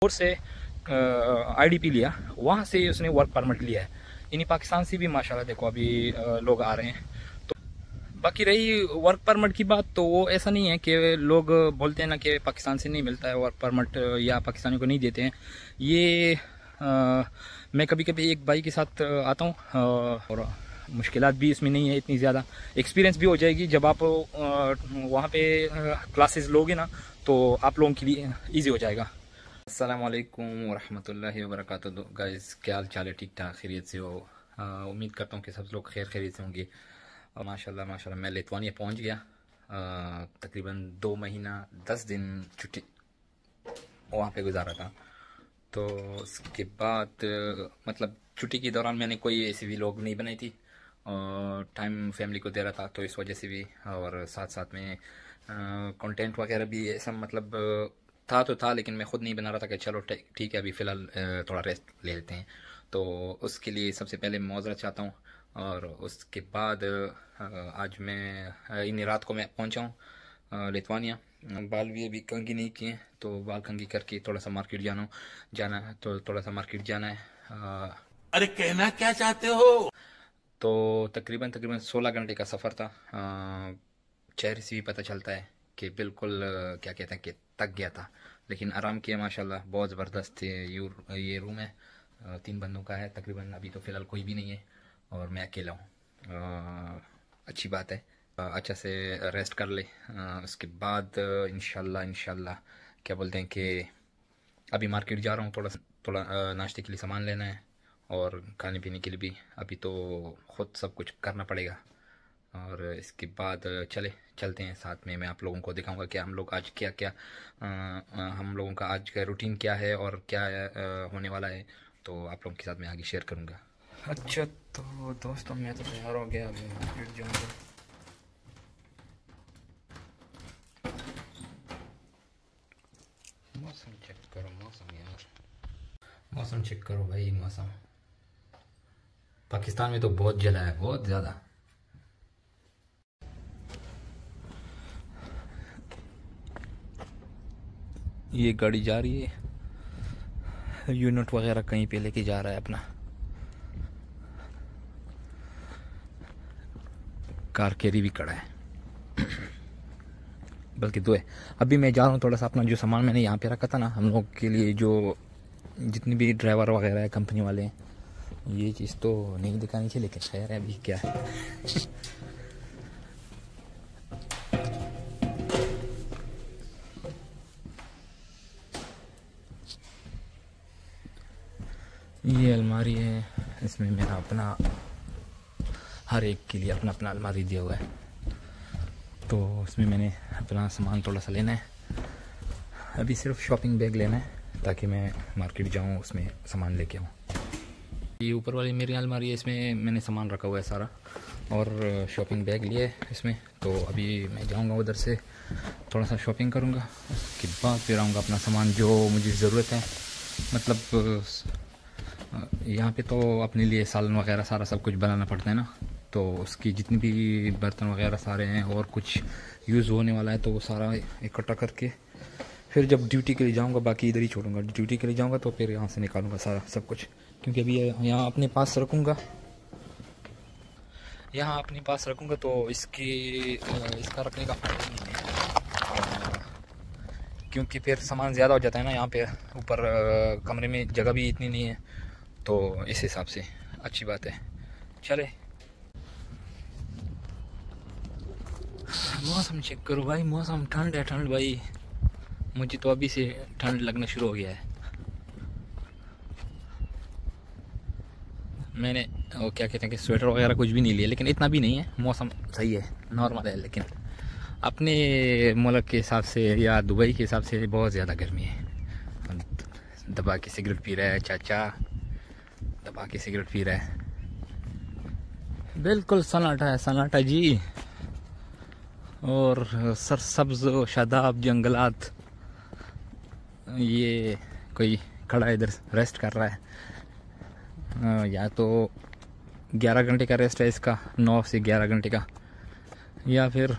और से IDP लिया, वहाँ से उसने वर्क परमिट लिया है। इन्हीं पाकिस्तान से भी माशाल्लाह देखो अभी लोग आ रहे हैं। तो बाकी रही वर्क परमिट की बात, तो वो ऐसा नहीं है कि लोग बोलते हैं ना कि पाकिस्तान से नहीं मिलता है वर्क परमिट या पाकिस्तानियों को नहीं देते हैं। ये मैं कभी कभी एक भाई के साथ आता हूँ और मुश्किलात भी इसमें नहीं है इतनी ज़्यादा, एक्सपीरियंस भी हो जाएगी। जब आप वहाँ पे क्लासेस लोगे ना तो आप लोगों के लिए ईजी हो जाएगा। अस्सलाम वालेकुम वरहमतुल्लाहि वबरकातुहू गाइस, क्या हाल चाल है? ठीक ठाक खैरियत से हो? उम्मीद करता हूँ कि सब लोग खैरियत से होंगे। और माशाल्लाह मैं लिथुआनिया पहुँच गया। तकरीबन 2 महीना 10 दिन छुट्टी वहाँ पे गुजारा था। तो उसके बाद मतलब छुट्टी के दौरान मैंने कोई ऐसी व्लॉग नहीं बनाई थी और टाइम फैमिली को दे रहा था, तो इस वजह से भी, और साथ साथ में कंटेंट वगैरह भी ऐसा मतलब था, लेकिन मैं ख़ुद नहीं बना रहा था कि चलो ठीक है अभी फ़िलहाल थोड़ा रेस्ट ले लेते हैं। तो उसके लिए सबसे पहले माज़रत चाहता हूँ। और उसके बाद आज मैं इन रात को मैं पहुँचा हूँ लिथुआनिया। बाल भी अभी कंघी नहीं किए, तो बाल कंघी करके थोड़ा सा मार्केट जाना है, तो थोड़ा सा मार्केट जाना है। अरे कहना क्या चाहते हो? तो तकरीबन 16 घंटे का सफ़र था। चेहरे से भी पता चलता है कि बिल्कुल क्या कहते हैं कि थक गया था, लेकिन आराम किया माशाल्लाह, बहुत ज़बरदस्त ये रूम है। 3 बंदों का है तकरीबन। अभी तो फ़िलहाल कोई भी नहीं है और मैं अकेला हूँ। अच्छी बात है, अच्छा से रेस्ट कर ले। उसके बाद इंशाल्लाह क्या बोलते हैं कि अभी मार्केट जा रहा हूँ, थोड़ा नाश्ते के लिए सामान लेना है और खाने पीने के लिए भी। अभी तो ख़ुद सब कुछ करना पड़ेगा। और इसके बाद चलते हैं साथ में। मैं आप लोगों को दिखाऊंगा कि हम लोग आज हम लोगों का आज का रूटीन क्या है और क्या होने वाला है, तो आप लोगों के साथ मैं आगे शेयर करूंगा। अच्छा तो दोस्तों, मैं तो तैयार हो गया, अभी मार्केट जाऊँगा। मौसम चेक करो, मौसम यार, मौसम चेक करो भाई। मौसम पाकिस्तान में तो बहुत जला है, बहुत ज़्यादा। ये गाड़ी जा रही है, यूनिट वगैरह कहीं पे लेके जा रहा है अपना। कार कैरी भी खड़ा है, बल्कि 2 है। अभी मैं जा रहा हूँ, थोड़ा सा अपना जो सामान मैंने यहाँ पे रखा था ना हम लोग के लिए, जो जितने भी ड्राइवर वगैरह है कंपनी वाले हैं, ये चीज़ तो नहीं दिखानी चाहिए, लेकिन खैर है, अभी क्या है। ये अलमारी है, इसमें मेरा अपना हर एक के लिए अपना अपना अलमारी दिया हुआ है। तो उसमें मैंने अपना सामान थोड़ा सा लेना है। अभी सिर्फ शॉपिंग बैग लेना है ताकि मैं मार्केट जाऊँ, उसमें सामान लेके आऊँ। ये ऊपर वाली मेरी अलमारी है, इसमें मैंने सामान रखा हुआ है सारा, और शॉपिंग बैग लिया है इसमें। तो अभी मैं जाऊँगा उधर से, थोड़ा सा शॉपिंग करूँगा, उसके बाद फिर आऊँगा अपना सामान जो मुझे ज़रूरत है। मतलब यहाँ पे तो अपने लिए सालन वगैरह सारा सब कुछ बनाना पड़ता है ना, तो उसकी जितनी भी बर्तन वगैरह सारे हैं और कुछ यूज़ होने वाला है, तो वो सारा इकट्ठा करके फिर जब ड्यूटी के लिए जाऊँगा, बाकी इधर ही छोड़ूंगा। ड्यूटी के लिए जाऊँगा तो फिर यहाँ से निकालूंगा सारा सब कुछ, क्योंकि अभी यहाँ अपने पास रखूँगा, तो इसका रखने का फायदा नहीं है, क्योंकि फिर सामान ज़्यादा हो जाता है ना। यहाँ पे ऊपर कमरे में जगह भी इतनी नहीं है, तो इस हिसाब से अच्छी बात है। चले, मौसम चेक करो भाई, मौसम ठंड है, ठंड भाई। मुझे तो अभी से ठंड लगना शुरू हो गया है। मैंने वो क्या कहते हैं कि स्वेटर वगैरह कुछ भी नहीं लिया, लेकिन इतना भी नहीं है, मौसम सही है, नॉर्मल है। लेकिन अपने मुल्क के हिसाब से या दुबई के हिसाब से बहुत ज़्यादा गर्मी है। दबा के सिगरेट पी रहा है चाचा, दबा के सिगरेट पी रहा है। बिल्कुल सन्नाटा है, सन्नाटा जी। और सरसब्ज शादाब जंगलात। ये कोई खड़ा इधर रेस्ट कर रहा है। या तो 11 घंटे का रेस्ट है इसका, 9 से 11 घंटे का, या फिर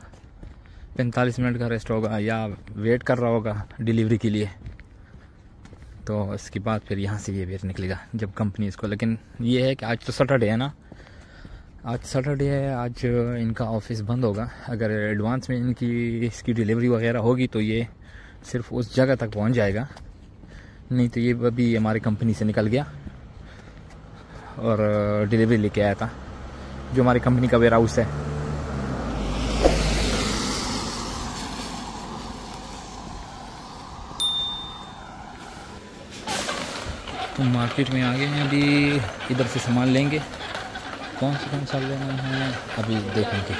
45 मिनट का रेस्ट होगा, या वेट कर रहा होगा डिलीवरी के लिए। तो इसके बाद फिर यहाँ से ये वेयर निकलेगा जब कंपनी इसको। लेकिन ये है कि आज तो सैटरडे है ना, आज सैटरडे है, आज इनका ऑफिस बंद होगा। अगर एडवांस में इनकी इसकी डिलीवरी वगैरह होगी तो ये सिर्फ उस जगह तक पहुँच जाएगा, नहीं तो ये अभी हमारी कंपनी से निकल गया और डिलीवरी लेके आया था, जो हमारी कंपनी का वेयर हाउस है। तो मार्केट में आ गए हैं, अभी इधर से सामान लेंगे। कौन सा लेना है अभी देखेंगे।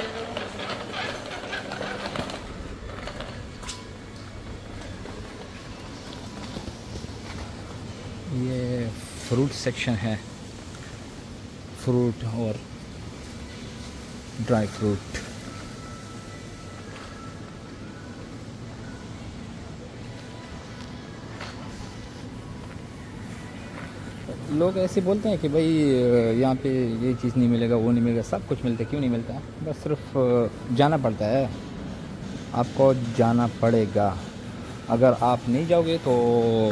ये फ्रूट सेक्शन है, फ्रूट और ड्राई फ्रूट। लोग ऐसे बोलते हैं कि भाई यहाँ पे ये चीज़ नहीं मिलेगा, वो नहीं मिलेगा, सब कुछ मिलता है। क्यों नहीं मिलता है? बस सिर्फ जाना पड़ता है, आपको जाना पड़ेगा। अगर आप नहीं जाओगे तो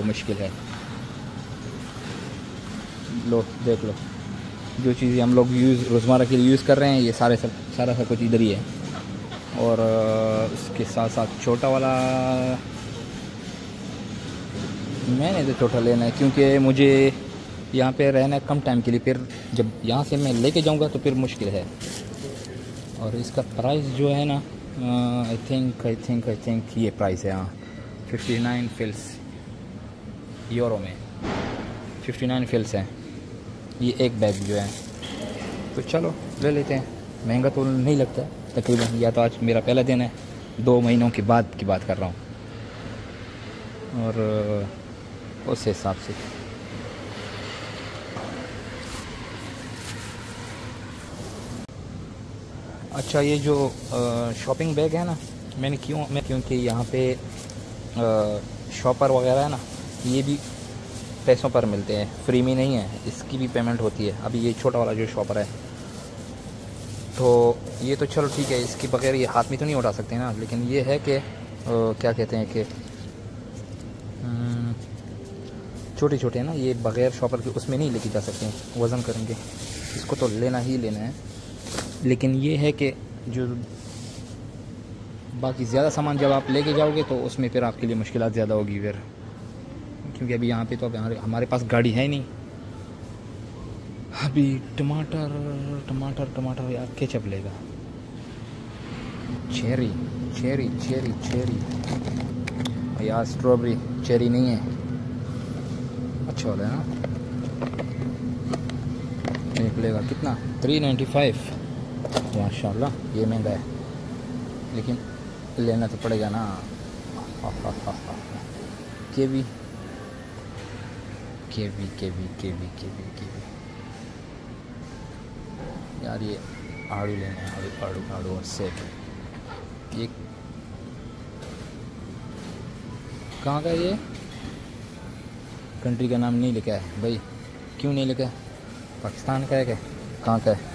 मुश्किल है। लो देख लो, जो चीज़ें हम लोग रोज़मर्रा के लिए यूज़ कर रहे हैं, ये सारा सब कुछ इधर ही है। और उसके साथ साथ छोटा वाला मैंने तो छोटा लेना है, क्योंकि मुझे यहाँ पे रहना है कम टाइम के लिए, फिर जब यहाँ से मैं लेके जाऊँगा तो फिर मुश्किल है। और इसका प्राइस जो है ना, आई थिंक ये प्राइस है, हाँ 59 फिल्स यूरो में 59 फिल्स है ये एक बैग जो है। तो चलो ले लेते हैं, महंगा तो नहीं लगता तकरीबन। या तो आज मेरा पहला दिन है, 2 महीनों के बाद की बात कर रहा हूँ, और उस हिसाब से अच्छा। ये जो शॉपिंग बैग है ना, क्योंकि यहाँ पे शॉपर वगैरह है ना, ये भी पैसों पर मिलते हैं, फ्री में नहीं है, इसकी भी पेमेंट होती है। अभी ये छोटा वाला जो शॉपर है, तो ये तो चलो ठीक है, इसके बगैर ये हाथ में तो नहीं उठा सकते ना। लेकिन ये है कि क्या कहते हैं कि छोटे छोटे हैं ना, ये बगैर शॉपर के उसमें नहीं लेके जा सकते हैं, वज़न करेंगे, इसको तो लेना ही लेना है। लेकिन ये है कि जो बाकी ज़्यादा सामान जब आप लेके जाओगे तो उसमें फिर आपके लिए मुश्किलात ज़्यादा होगी फिर, क्योंकि अभी यहाँ पे तो हमारे पास गाड़ी है नहीं। अभी टमाटर यार केचप लेगा, चेरी यार, स्ट्रॉबेरी चेरी नहीं है, अच्छा वाला है ना। निकलेगा कितना? 395। माशाल्लाह ये महंगा है, लेकिन लेना तो पड़ेगा ना। केवी यार, ये आड़ू लेना है, आड़ू और सेब। ये कहाँ का? ये कंट्री का नाम नहीं लिखा है भाई, क्यों नहीं लिखा है? पाकिस्तान का है क्या? कहाँ का है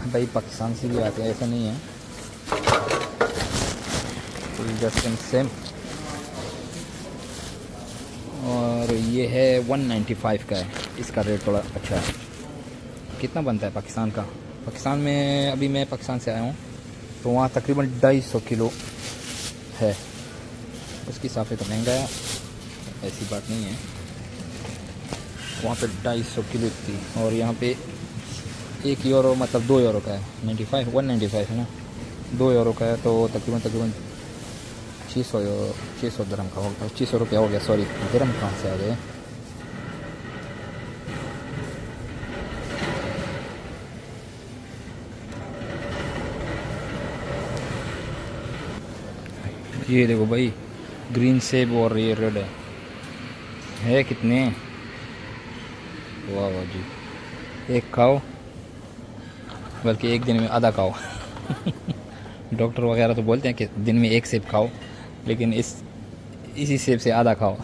भाई? पाकिस्तान से भी आते हैं, ऐसा नहीं है, जस्ट इन सेम। और ये है 195 का है, इसका रेट थोड़ा अच्छा है। कितना बनता है पाकिस्तान का? पाकिस्तान में अभी मैं पाकिस्तान से आया हूँ, तो वहाँ तकरीबन 250 किलो है, उसके हिसाब से तो महंगा है, ऐसी बात नहीं है। वहाँ पे 250 किलो थी, और यहाँ पे 1 यूरो मतलब 2 यूरो का है। 195 है ना, 2 यूरो का है, तो तकरीबन 600 दिरहम का होगा, 600 रुपया हो गया। सॉरी, दिरहम कहाँ से आ गए? ये देखो भाई, ग्रीन सेब और ये रेड है कितने? वाह जी, एक खाओ, बल्कि एक दिन में आधा खाओ। डॉक्टर वगैरह तो बोलते हैं कि दिन में 1 सेब खाओ, लेकिन इसी सेब से आधा खाओ।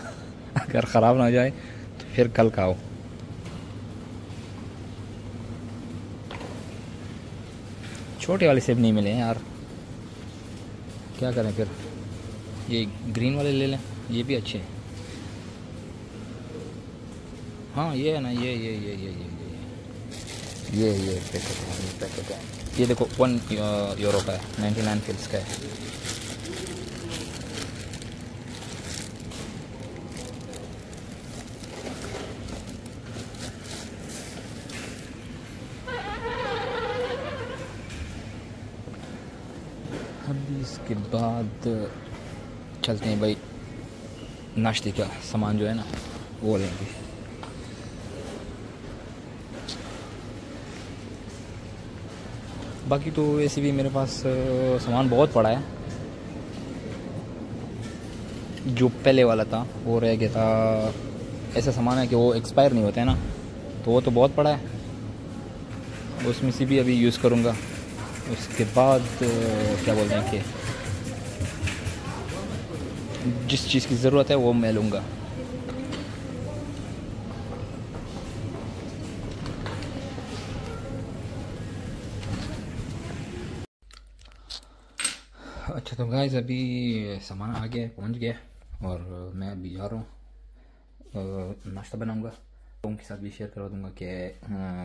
अगर ख़राब ना हो जाए तो फिर कल खाओ। छोटे वाले सेब नहीं मिले हैं यार, क्या करें फिर? ये ग्रीन वाले ले लें, ये भी अच्छे हैं। हाँ ये है ना, ये पैकेट है। ये देखो 1 यूरो का है, 99 फिल्स का है। अभी इसके बाद चलते हैं भाई, नाश्ते का सामान जो है ना वो लेंगे। बाकी तो वैसे भी मेरे पास सामान बहुत पड़ा है। जो पहले वाला था वो रह गया था, ऐसा सामान है कि वो एक्सपायर नहीं होता है ना, तो वो तो बहुत पड़ा है, उसमें से भी अभी यूज़ करूँगा। उसके बाद क्या बोलते हैं कि जिस चीज़ की ज़रूरत है वो मैं लूँगा। अच्छा तो गाइस अभी सामान आ गया, पहुँच गया, और मैं अभी जा रहा हूँ, नाश्ता बनाऊँगा। लोगों के साथ भी शेयर करवा दूँगा कि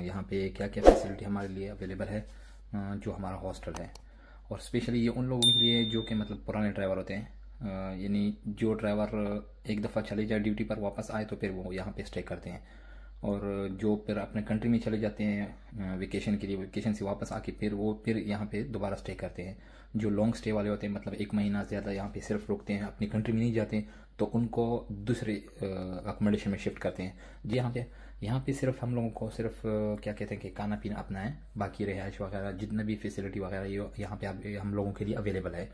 यहाँ पे क्या क्या फैसिलिटी हमारे लिए अवेलेबल है, जो हमारा हॉस्टल है। और स्पेशली ये उन लोगों के लिए जो कि मतलब पुराने ड्राइवर होते हैं, यानी जो ड्राइवर एक दफ़ा चले जाए ड्यूटी पर, वापस आए तो फिर वो यहाँ पे स्टे करते हैं। और जो फिर अपने कंट्री में चले जाते हैं वेकेशन के लिए, वेकेशन से वापस आके फिर यहाँ पे दोबारा स्टे करते हैं। जो लॉन्ग स्टे वाले होते हैं, मतलब 1 महीना ज़्यादा यहाँ पे सिर्फ रुकते हैं, अपनी कंट्री में नहीं जाते, तो उनको दूसरे अकोमोडेशन में शिफ्ट करते हैं। जी यहाँ पे सिर्फ हम लोगों को सिर्फ क्या कहते हैं कि खाना पीना अपना है, बाकी रिहाइश वगैरह जितना भी फैसिलिटी वगैरह ये यहाँ पे हम लोगों के लिए अवेलेबल है।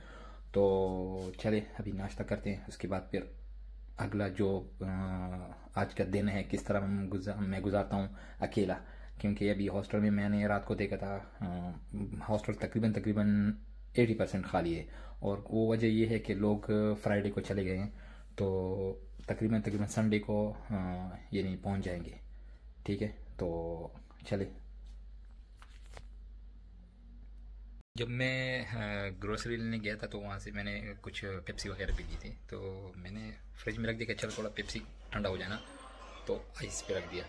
तो चले अभी नाश्ता करते हैं, उसके बाद फिर अगला जो आज का दिन है किस तरह मैं गुजारता हूँ अकेला, क्योंकि अभी हॉस्टल में मैंने रात को देखा था हॉस्टल तकरीबन 80% खाली है। और वो वजह ये है कि लोग फ्राइडे को चले गए हैं, तो तकरीबन संडे को ये नहीं पहुँच जाएंगे। ठीक है, तो चले। जब मैं ग्रोसरी लेने गया था तो वहाँ से मैंने कुछ पेप्सी वगैरह भी ली थी, तो मैंने फ्रिज में रख दिया कि चल थोड़ा पेप्सी ठंडा हो जाना, तो आइस पे रख दिया।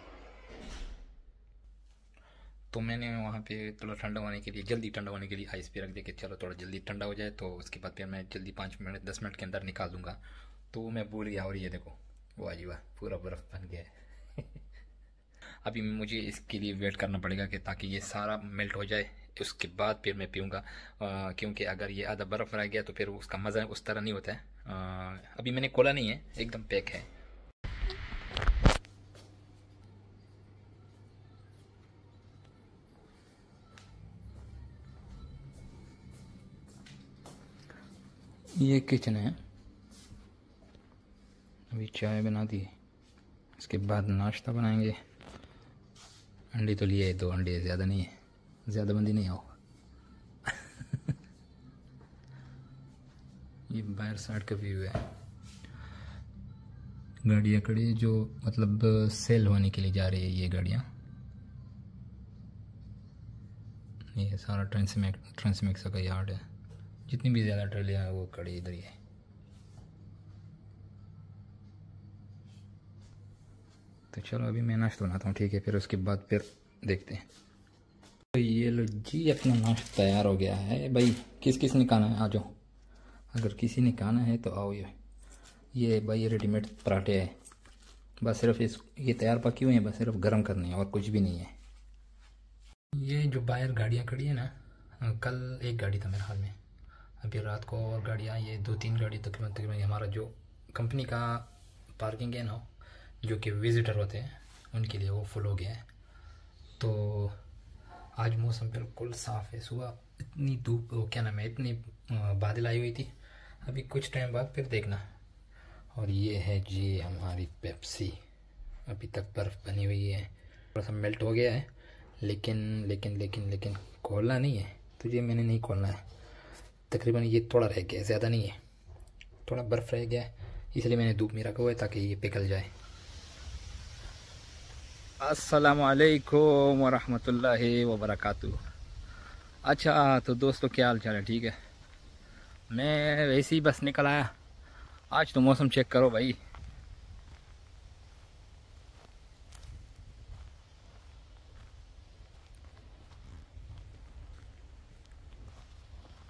तो मैंने वहाँ पे थोड़ा ठंडा होने के लिए, जल्दी ठंडा होने के लिए आइस पे रख दिया कि चलो थोड़ा जल्दी ठंडा हो जाए, तो उसके बाद फिर मैं जल्दी 5 मिनट 10 मिनट के अंदर निकाल दूँगा। तो मैं भूल गया, और ये देखो वाह जी वाह, पूरा बर्फ़ बन गया है। अभी मुझे इसके लिए वेट करना पड़ेगा कि ताकि ये सारा मेल्ट हो जाए, उसके बाद फिर मैं पीऊँगा, क्योंकि अगर ये आधा बर्फ़ रह गया तो फिर उसका मज़ा उस तरह नहीं होता है। अभी मैंने खोला नहीं है, एकदम पैक है। ये किचन है, अभी चाय बना दी, इसके बाद नाश्ता बनाएंगे। अंडे तो लिए 2 अंडे, ज़्यादा नहीं है, ज़्यादा बंदी नहीं हो। ये बाहर साइड का व्यू है, गाड़ियाँ खड़ी जो मतलब सेल होने के लिए जा रही है ये गाड़ियाँ। ये सारा ट्रांसमिक्स का यार्ड है, जितनी भी ज़्यादा ट्रेलियाँ हैं वो खड़ी इधर ही है। तो चलो अभी मैं नाश्ता बनाता हूँ, ठीक है, फिर उसके बाद फिर देखते हैं। तो ये लो जी, अपना नाश्ता तैयार हो गया है भाई। किस किस ने खाना है आ जाओ, अगर किसी ने खाना है तो आओ। ये भाई रेडीमेड पराठे है, बस सिर्फ ये तैयार पकी हुई हैं, बस सिर्फ गर्म करनी है और कुछ भी नहीं है। ये जो बाहर गाड़ियाँ खड़ी है ना, कल एक गाड़ी था मेरे हाल में, अभी रात को और गाड़ियाँ, ये 2-3 गाड़ी तकरीबन हमारा जो कंपनी का पार्किंग है ना, जो कि विज़िटर होते हैं उनके लिए, वो फुल हो गया है। तो आज मौसम बिल्कुल साफ़ है, सुबह इतनी धूप, क्या नाम है, इतनी बादल आई हुई थी, अभी कुछ टाइम बाद फिर देखना। और ये है जी हमारी पेप्सी, अभी तक बर्फ़ बनी हुई है, थोड़ा सा मेल्ट हो गया है, लेकिन खोलना नहीं है तुझे, मैंने नहीं खोलना है। तकरीबन ये थोड़ा रह गया, ज़्यादा नहीं है, थोड़ा बर्फ़ रह गया है, इसलिए मैंने धूप में रखा हुआ है ताकि ये पिघल जाए। अस्सलाम वालेकुम वरहमतुल्लाहि वबरकातुहू। अच्छा तो दोस्तों क्या हाल चाल है, ठीक है। मैं वैसे ही बस निकल आया, आज तो मौसम चेक करो भाई,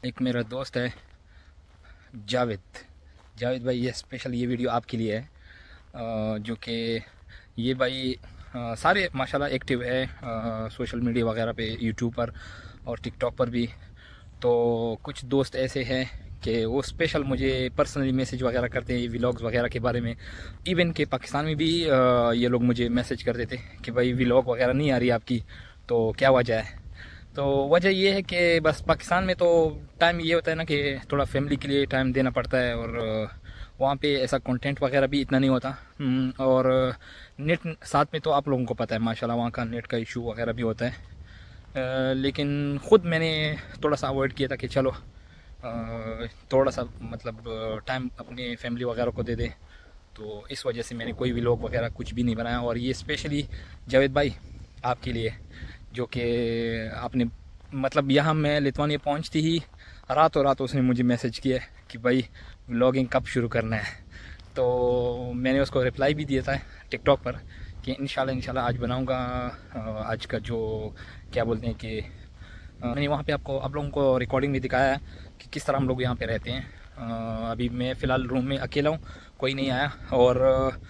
एक मेरा दोस्त है जावेद भाई, ये स्पेशल ये वीडियो आपके लिए है। जो कि ये भाई सारे माशाल्लाह एक्टिव है सोशल मीडिया वगैरह पे, यूट्यूब पर और टिकटॉक पर भी। तो कुछ दोस्त ऐसे हैं कि वो स्पेशल मुझे पर्सनली मैसेज वगैरह करते हैं व्लॉग्स वगैरह के बारे में। इवन के पाकिस्तान में भी ये लोग मुझे मैसेज कर देते कि भाई व्लॉग वगैरह नहीं आ रही आपकी, तो क्या वजह है। तो वजह ये है कि बस पाकिस्तान में तो टाइम ये होता है ना कि थोड़ा फैमिली के लिए टाइम देना पड़ता है, और वहाँ पे ऐसा कंटेंट वगैरह भी इतना नहीं होता। और नेट साथ में तो आप लोगों को पता है माशाल्लाह वहाँ का नेट का इशू वगैरह भी होता है। लेकिन ख़ुद मैंने थोड़ा सा अवॉइड किया था कि चलो थोड़ा सा मतलब टाइम अपने फैमिली वगैरह को दे दे। तो इस वजह से मैंने कोई व्लॉग वगैरह कुछ भी नहीं बनाया। और ये स्पेशली जावेद भाई आपके लिए, जो कि आपने मतलब यहाँ मैं लिथुआनिया पहुँचती ही रातों रात उसने मुझे मैसेज किया कि भाई व्लॉगिंग कब शुरू करना है। तो मैंने उसको रिप्लाई भी दिया था टिकटॉक पर कि इंशाल्लाह आज बनाऊँगा। आज का जो क्या बोलते हैं कि मैंने वहाँ पे आपको आप लोगों को रिकॉर्डिंग भी दिखाया है कि किस तरह हम लोग यहाँ पे रहते हैं। अभी मैं फ़िलहाल रूम में अकेला हूँ, कोई नहीं आया। और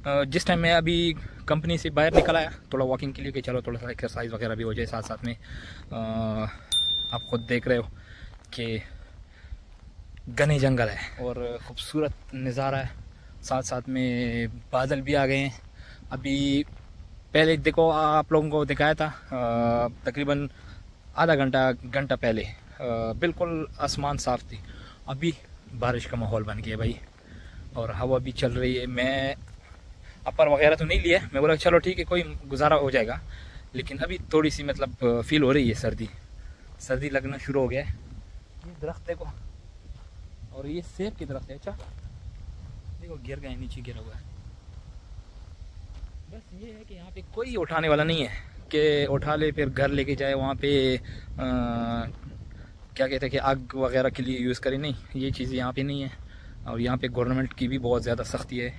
जिस टाइम मैं अभी कंपनी से बाहर निकल आया थोड़ा वॉकिंग के लिए कि चलो थोड़ा सा एक्सरसाइज वगैरह भी हो जाए साथ साथ में। आप खुद देख रहे हो कि घने जंगल है और ख़ूबसूरत नज़ारा है, साथ साथ में बादल भी आ गए हैं। अभी पहले देखो आप लोगों को दिखाया था तकरीबन आधा घंटा पहले बिल्कुल आसमान साफ़ थी, अभी बारिश का माहौल बन गया भाई और हवा भी चल रही है। मैं अपर वगैरह तो नहीं लिया, मैं बोला चलो ठीक है कोई गुजारा हो जाएगा, लेकिन अभी थोड़ी सी मतलब फील हो रही है सर्दी लगना शुरू हो गया है। ये दरख्त देखो, और ये सेब की दरख्त है। अच्छा देखो गिर गए, नीचे गिरा हुआ है। बस ये है कि यहाँ पे कोई उठाने वाला नहीं है कि उठा ले फिर घर लेके जाए वहाँ पे क्या कहते हैं कि आग वगैरह के लिए यूज़ करें। नहीं, ये चीज़ यहाँ पे नहीं है। और यहाँ पे गवर्नमेंट की भी बहुत ज़्यादा सख्ती है,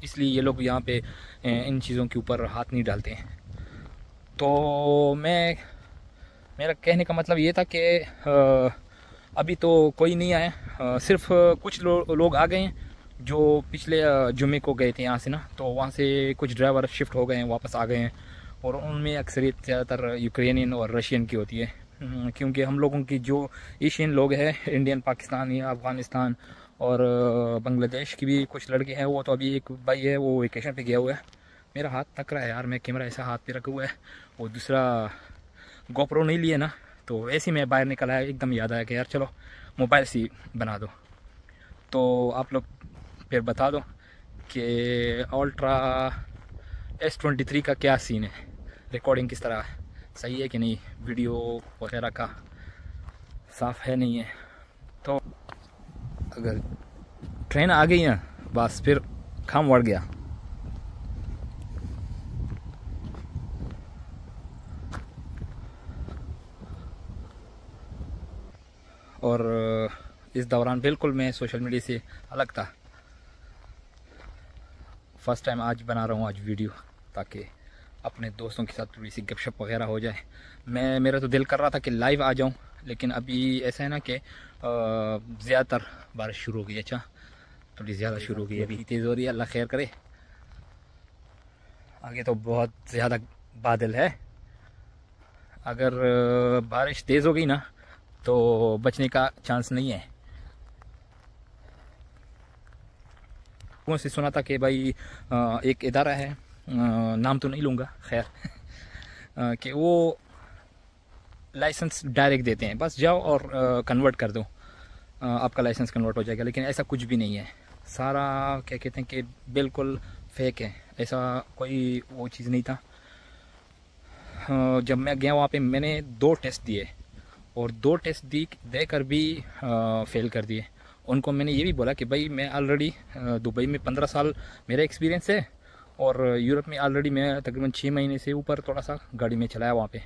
इसलिए ये लोग यहाँ पे इन चीज़ों के ऊपर हाथ नहीं डालते हैं। तो मेरा कहने का मतलब ये था कि अभी तो कोई नहीं आया, सिर्फ कुछ लोग आ गए हैं जो पिछले जुमे को गए थे यहाँ से ना, तो वहाँ से कुछ ड्राइवर शिफ्ट हो गए हैं, वापस आ गए हैं। और उनमें अक्सरियत ज़्यादातर यूक्रेनियन और रशियन की होती है, क्योंकि हम लोगों की जो एशियन लोग हैं, इंडियन, पाकिस्तानी, अफ़गानिस्तान और बांग्लादेश की भी कुछ लड़के हैं। वो तो अभी एक भाई है वो वेकेशन पे गया हुआ है। मेरा हाथ थक रहा है यार, मैं कैमरा ऐसा हाथ पे रखा हुआ है, वो दूसरा गोप्रो नहीं लिया ना, तो ऐसे ही मैं बाहर निकल आया, एकदम याद आया कि यार चलो मोबाइल से बना दो। तो आप लोग फिर बता दो कि अल्ट्रा S23 का क्या सीन है, रिकॉर्डिंग किस तरह सही है कि नहीं, वीडियो वगैरह का साफ़ है नहीं है। तो अगर ट्रेन आ गई ना बस फिर काम बढ़ गया। और इस दौरान बिल्कुल मैं सोशल मीडिया से अलग था। फर्स्ट टाइम आज बना रहा हूँ आज वीडियो, ताकि अपने दोस्तों के साथ थोड़ी सी गपशप वगैरह हो जाए। मेरा तो दिल कर रहा था कि लाइव आ जाऊँ, लेकिन अभी ऐसा है ना कि ज़्यादातर बारिश शुरू हो गई। अच्छा थोड़ी ज़्यादा शुरू हो गई, अभी तेज़ हो रही है, अल्लाह खैर करे। आगे तो बहुत ज़्यादा बादल है, अगर बारिश तेज़ हो गई ना तो बचने का चांस नहीं है। से सुना था कि भाई एक इदारा है, नाम तो नहीं लूँगा खैर, कि वो लाइसेंस डायरेक्ट देते हैं, बस जाओ और कन्वर्ट कर दो, आपका लाइसेंस कन्वर्ट हो जाएगा। लेकिन ऐसा कुछ भी नहीं है, सारा क्या कहते हैं कि बिल्कुल फेक है, ऐसा कोई वो चीज़ नहीं था। जब मैं गया वहाँ पे मैंने 2 टेस्ट दिए और 2 टेस्ट देकर भी फेल कर दिए। उनको मैंने ये भी बोला कि भाई मैं ऑलरेडी दुबई में 15 साल मेरा एक्सपीरियंस है और यूरोप में ऑलरेडी मैं तकरीबन 6 महीने से ऊपर थोड़ा सा गाड़ी में चलाया वहाँ पे,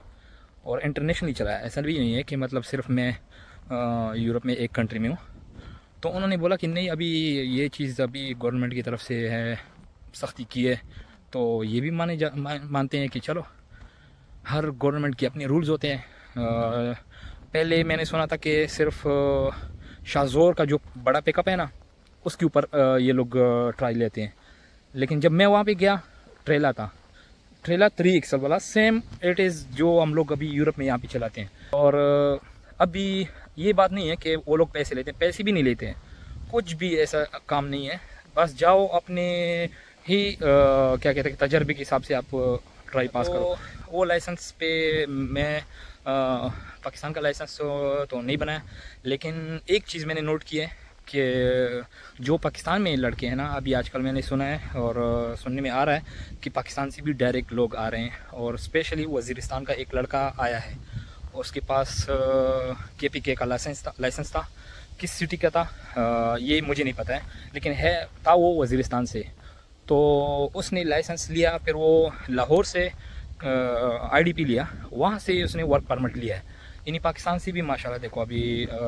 और इंटरनेशनली चलाया। ऐसा भी नहीं है कि मतलब सिर्फ मैं यूरोप में एक कंट्री में हूँ। तो उन्होंने बोला कि नहीं अभी ये चीज़ अभी गवर्नमेंट की तरफ से है, सख्ती की है, तो ये भी मानते हैं कि चलो हर गवर्नमेंट के अपने रूल्स होते हैं। पहले मैंने सुना था कि सिर्फ शाहज़ोर का जो बड़ा पिकअप है ना, उसके ऊपर ये लोग ट्राई लेते हैं। लेकिन जब मैं वहाँ पे गया, ट्रेला था, ट्रेला 3 एक्सल वाला, सेम इट इज़ जो हम लोग अभी यूरोप में यहाँ पे चलाते हैं। और अभी ये बात नहीं है कि वो लोग पैसे लेते हैं, पैसे भी नहीं लेते हैं, कुछ भी ऐसा काम नहीं है। बस जाओ अपने ही क्या कहते हैं तजर्बे के हिसाब से आप ट्राई पास करो। वो लाइसेंस पे मैं पाकिस्तान का लाइसेंस तो नहीं बनाया, लेकिन एक चीज़ मैंने नोट की है कि जो पाकिस्तान में लड़के हैं ना, अभी आजकल मैंने सुना है और सुनने में आ रहा है कि पाकिस्तान से भी डायरेक्ट लोग आ रहे हैं। और स्पेशली वज़ीरिस्तान का एक लड़का आया है, उसके पास KPK का लाइसेंस था। किस सिटी का था ये मुझे नहीं पता है, लेकिन था वो वज़ीरिस्तान से। तो उसने लाइसेंस लिया, फिर वो लाहौर से IDP लिया, वहाँ से उसने वर्क परमिट लिया है। यानी पाकिस्तान से भी माशाल्लाह देखो अभी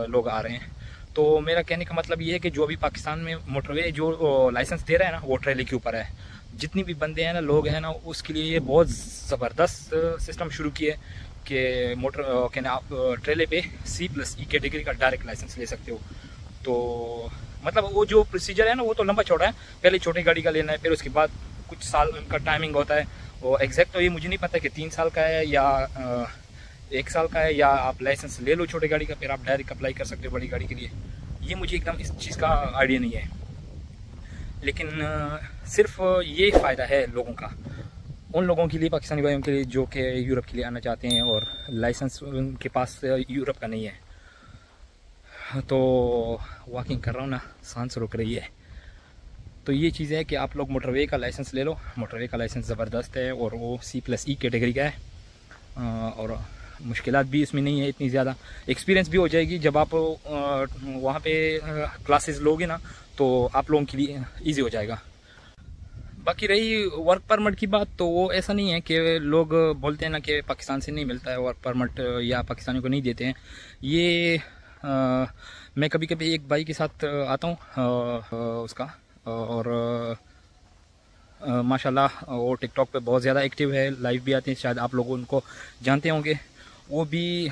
लोग आ रहे हैं। तो मेरा कहने का मतलब ये है कि जो अभी पाकिस्तान में मोटरवे जो लाइसेंस दे रहा है ना, वो ट्रेले के ऊपर है। जितनी भी बंदे हैं ना, लोग हैं ना, उसके लिए ये बहुत ज़बरदस्त सिस्टम शुरू किए कि आप ट्रेले पे C+E कैटेगरी का डायरेक्ट लाइसेंस ले सकते हो। तो मतलब वो जो प्रोसीजर है ना, वो तो लंबा चौड़ा है। पहले छोटी गाड़ी का लेना है, फिर उसके बाद कुछ साल का टाइमिंग होता है। वो एग्जैक्ट तो ये मुझे नहीं पता कि 3 साल का है या 1 साल का है, या आप लाइसेंस ले लो छोटी गाड़ी का, फिर आप डायरेक्ट अप्लाई कर सकते हो बड़ी गाड़ी के लिए। ये मुझे एकदम इस चीज़ का आइडिया नहीं है, लेकिन सिर्फ ये फ़ायदा है लोगों का, उन लोगों के लिए, पाकिस्तानी भाइयों के लिए जो कि यूरोप के लिए आना चाहते हैं और लाइसेंस उनके पास यूरोप का नहीं है। तो वॉकिंग कर रहा हूँ ना, सांस रुक रही है। तो ये चीज़ है कि आप लोग मोटरवे का लाइसेंस ले लो। मोटरवे का लाइसेंस ज़बरदस्त है और वो C+E कैटेगरी का है और मुश्किलात भी इसमें नहीं है इतनी ज़्यादा। एक्सपीरियंस भी हो जाएगी जब आप वहाँ पे क्लासेस लोगे ना, तो आप लोगों के लिए ईजी हो जाएगा। बाकी रही वर्क परमिट की बात, तो वो ऐसा नहीं है कि लोग बोलते हैं ना कि पाकिस्तान से नहीं मिलता है वर्क परमिट या पाकिस्तानियों को नहीं देते हैं। ये मैं कभी कभी एक भाई के साथ आता हूँ उसका, और माशाल्लाह वो टिकटॉक पे बहुत ज़्यादा एक्टिव है, लाइव भी आते हैं, शायद आप लोग उनको जानते होंगे। वो भी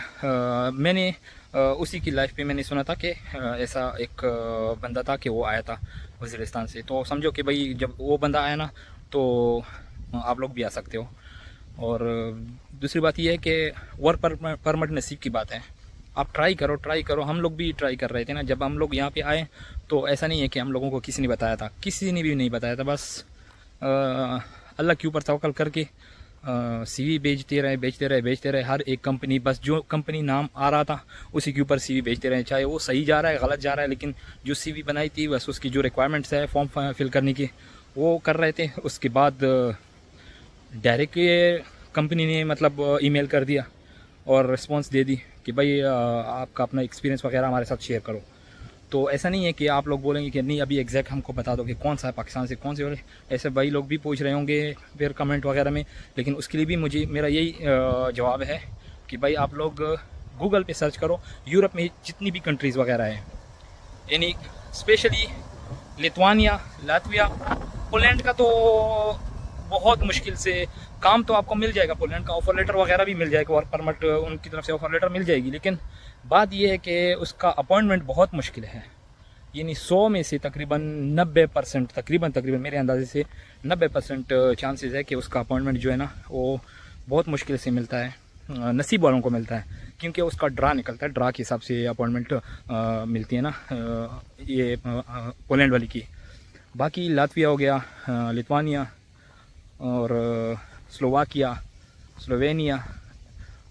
मैंने उसी की लाइफ पे मैंने सुना था कि ऐसा एक बंदा था कि वो आया था वज़ीरिस्तान से। तो समझो कि भाई जब वो बंदा आया ना, तो आप लोग भी आ सकते हो। और दूसरी बात ये है कि वर्क परमिट नसीब की बात है, आप ट्राई करो। हम लोग भी ट्राई कर रहे थे ना, जब हम लोग यहाँ पे आए तो ऐसा नहीं है कि हम लोगों को किसी ने बताया था, किसी ने भी नहीं बताया था। बस अल्लाह के ऊपर तवक्कल करके CV बेचते रहे हर एक कंपनी, बस जो कंपनी नाम आ रहा था उसी के ऊपर CV बेचते रहे, चाहे वो सही जा रहा है गलत जा रहा है, लेकिन जो CV बनाई थी बस उसकी जो रिक्वायरमेंट्स है फॉर्म फिल करने की वो कर रहे थे। उसके बाद डायरेक्ट कंपनी ने मतलब ईमेल कर दिया और रिस्पॉन्स दे दी कि भाई आपका अपना एक्सपीरियंस वगैरह हमारे साथ शेयर करो। तो ऐसा नहीं है कि आप लोग बोलेंगे कि नहीं अभी एग्जैक्ट हमको बता दो कि कौन सा है पाकिस्तान से कौन से वाले, ऐसे भाई लोग भी पूछ रहे होंगे फिर कमेंट वगैरह में। लेकिन उसके लिए भी मेरा यही जवाब है कि भाई आप लोग गूगल पे सर्च करो, यूरोप में जितनी भी कंट्रीज़ वगैरह हैं, यानी स्पेशली लिथुआनिया, लातविया, पोलैंड का तो बहुत मुश्किल से काम तो आपको मिल जाएगा। पोलैंड का ऑफर लेटर वगैरह भी मिल जाएगा, वर्क परमिट उनकी तरफ से ऑफर लेटर मिल जाएगी, लेकिन बात यह है कि उसका अपॉइंटमेंट बहुत मुश्किल है। यानी 100 में से तकरीबन 90%, तकरीबन मेरे अंदाजे से 90% चांसेस है कि उसका अपॉइंटमेंट जो है ना वो बहुत मुश्किल से मिलता है, नसीब वालों को मिलता है, क्योंकि उसका ड्रा निकलता है, ड्रा के हिसाब से अपॉइंटमेंट मिलती है ना ये पोलैंड वाली की। बाकी लातविया हो गया, लिथुआनिया और स्लोवाकिया, स्लोवेनिया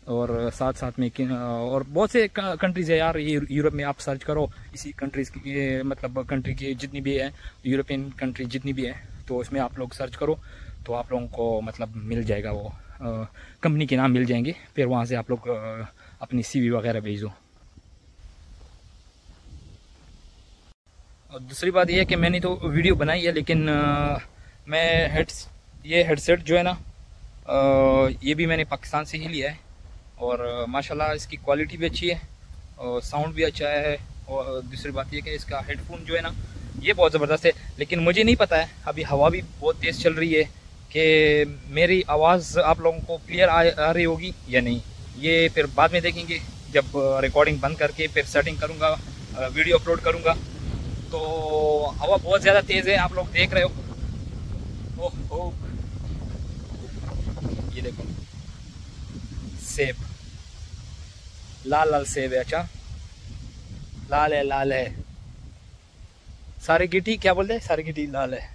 और साथ में और बहुत से कंट्रीज़ है यार। ये यूरोप में आप सर्च करो इसी कंट्रीज़ की, मतलब कंट्री की जितनी भी है, यूरोपियन कंट्री जितनी भी है, तो उसमें आप लोग सर्च करो तो आप लोगों को मतलब मिल जाएगा, वो कंपनी के नाम मिल जाएंगे। फिर वहाँ से आप लोग अपनी CV वगैरह भेजो। और दूसरी बात यह है कि मैंने तो वीडियो बनाई है, लेकिन मैं ये हेडसेट जो है ना ये भी मैंने पाकिस्तान से ही लिया है और माशाल्लाह इसकी क्वालिटी भी अच्छी है और साउंड भी अच्छा है। और दूसरी बात यह कि इसका हेडफोन जो है ना ये बहुत ज़बरदस्त है, लेकिन मुझे नहीं पता है, अभी हवा भी बहुत तेज़ चल रही है, कि मेरी आवाज़ आप लोगों को क्लियर आ रही होगी या नहीं, ये फिर बाद में देखेंगे जब रिकॉर्डिंग बंद करके फिर सेटिंग करूँगा, वीडियो अपलोड करूँगा। तो हवा बहुत ज़्यादा तेज़ है, आप लोग देख रहे हो। ओह ये देखो सेब, लाल लाल सेब है। अच्छा लाल है, लाल है। सारे गिटी क्या बोलते हैं, सारे गिटी लाल है।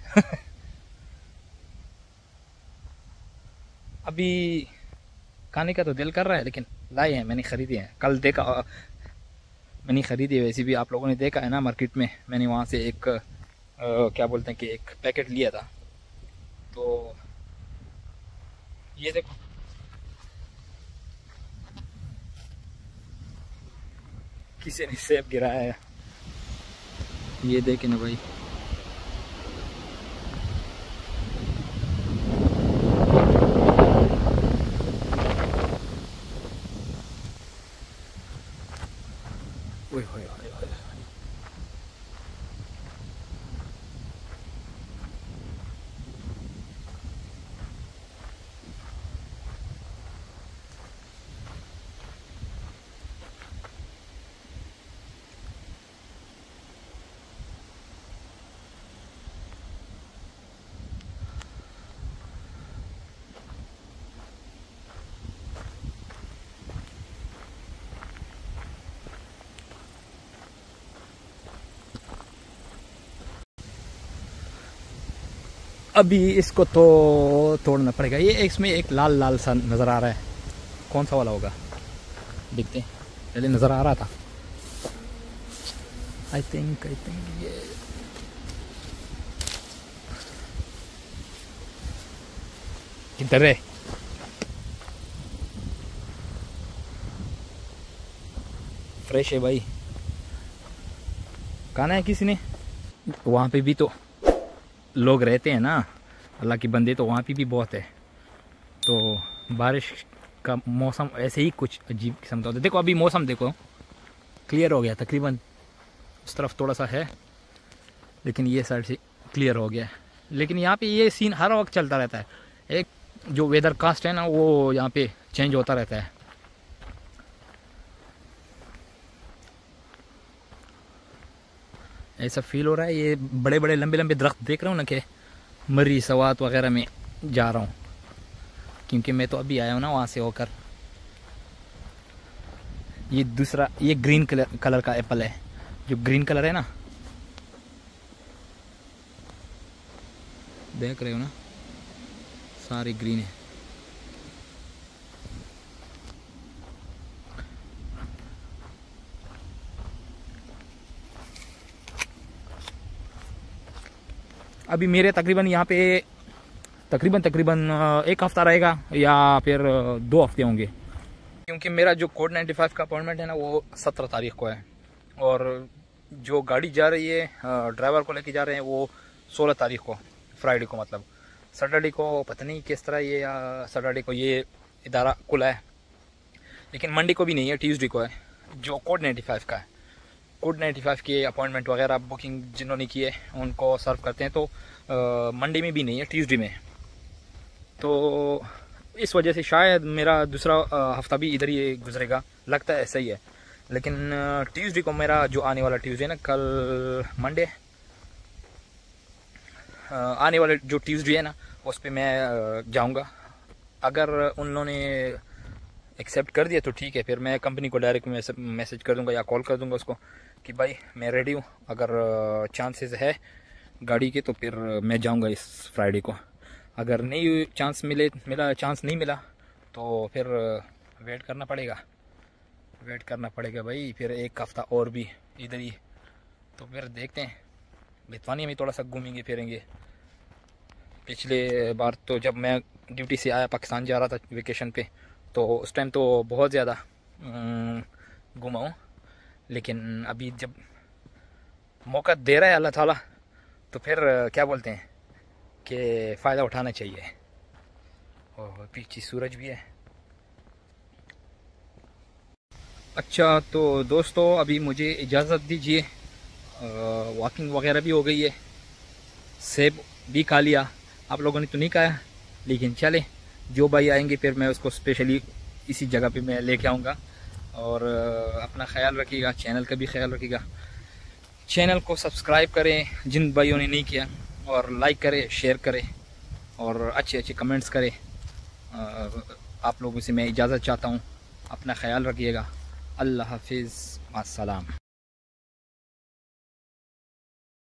अभी खाने का तो दिल कर रहा है, लेकिन लाए हैं, मैंने खरीदे हैं। कल देखा, मैंने खरीदी, वैसे भी आप लोगों ने देखा है ना मार्केट में। मैंने वहाँ से एक क्या बोलते हैं कि एक पैकेट लिया था। तो ये देखो, किसी ने सेब गिराया है, ये देखें ना भाई। ओए होए होए होए। अभी इसको तो तोड़ना पड़ेगा। ये इसमें एक लाल लाल सा नज़र आ रहा है, कौन सा वाला होगा, देखते हैं। पहले नज़र आ रहा था, आई थिंक ये किधर है। फ्रेश है भाई, खाना है किसी ने। वहाँ पे भी तो लोग रहते हैं ना, अल्लाह के बंदे, तो वहाँ पे भी बहुत है। तो बारिश का मौसम ऐसे ही कुछ अजीब किस्म का होता है। देखो अभी मौसम देखो क्लियर हो गया तकरीबन, उस तरफ थोड़ा सा है लेकिन ये साइड से क्लियर हो गया है। लेकिन यहाँ पे ये सीन हर वक्त चलता रहता है। एक जो वेदर कास्ट है ना, वो यहाँ पे चेंज होता रहता है। ऐसा फील हो रहा है, ये बड़े बड़े लंबे लंबे दरख्त देख रहा हूँ ना, कि मर्री सवात वगैरह में जा रहा हूँ, क्योंकि मैं तो अभी आया हूँ ना वहाँ से होकर। ये दूसरा, ये ग्रीन कलर का एप्पल है, जो ग्रीन कलर है ना, देख रहे हो ना, सारे ग्रीन है। अभी मेरे तकरीबन यहाँ पे तकरीबन एक हफ़्ता रहेगा या फिर 2 हफ्ते होंगे, क्योंकि मेरा जो कोड 95 का अपॉइंटमेंट है ना, वो 17 तारीख को है। और जो गाड़ी जा रही है, ड्राइवर को लेके जा रहे हैं, वो 16 तारीख को, फ्राइडे को, मतलब सैटरडे को पता नहीं किस तरह ये, या सैटरडे को ये इदारा खुला है, लेकिन मंडे को भी नहीं है, ट्यूसडे को है। जो कोड 95 का है, कोड 95 के अपॉइंटमेंट वगैरह बुकिंग जिन्होंने की है उनको सर्व करते हैं। तो मंडे में भी नहीं है, ट्यूसडे में। तो इस वजह से शायद मेरा दूसरा हफ्ता भी इधर ही गुजरेगा, लगता है ऐसा ही है। लेकिन ट्यूसडे को मेरा जो आने वाला ट्यूसडे ना, कल मंडे, आने वाले जो ट्यूसडे है ना, उस पर मैं जाऊंगा। अगर उन लोगों ने एक्सेप्ट कर दिया तो ठीक है, फिर मैं कंपनी को डायरेक्ट मैसेज कर दूंगा या कॉल कर दूंगा उसको कि भाई मैं रेडी हूँ। अगर चांसेस है गाड़ी के तो फिर मैं जाऊंगा इस फ्राइडे को। अगर नहीं चांस चांस नहीं मिला तो फिर वेट करना पड़ेगा भाई, फिर एक हफ़्ता और भी इधर ही। तो फिर देखते हैं, बितवानिया में थोड़ा सा घूमेंगे फिरेंगे। पिछले बार तो जब मैं ड्यूटी से आया, पाकिस्तान जा रहा था वेकेशन पे, तो उस टाइम तो बहुत ज़्यादा घूमा हूँ। लेकिन अभी जब मौका दे रहा है अल्लाह ताला, तो फिर क्या बोलते हैं कि फ़ायदा उठाना चाहिए। और पीछे सूरज भी है। अच्छा तो दोस्तों, अभी मुझे इजाज़त दीजिए, वॉकिंग वगैरह भी हो गई है, सेब भी खा लिया। आप लोगों ने तो नहीं खाया, लेकिन चले, जो भाई आएंगे फिर मैं उसको स्पेशली इसी जगह पे मैं लेके आऊँगा और अपना ख्याल रखिएगा, चैनल का भी ख्याल रखिएगा। चैनल को सब्सक्राइब करें जिन भाइयों ने नहीं किया, और लाइक करें, शेयर करें और अच्छे अच्छे कमेंट्स करें। आप लोगों से मैं इजाज़त चाहता हूँ। अपना ख्याल रखिएगा। अल्लाह हाफिज़, अस्सलाम।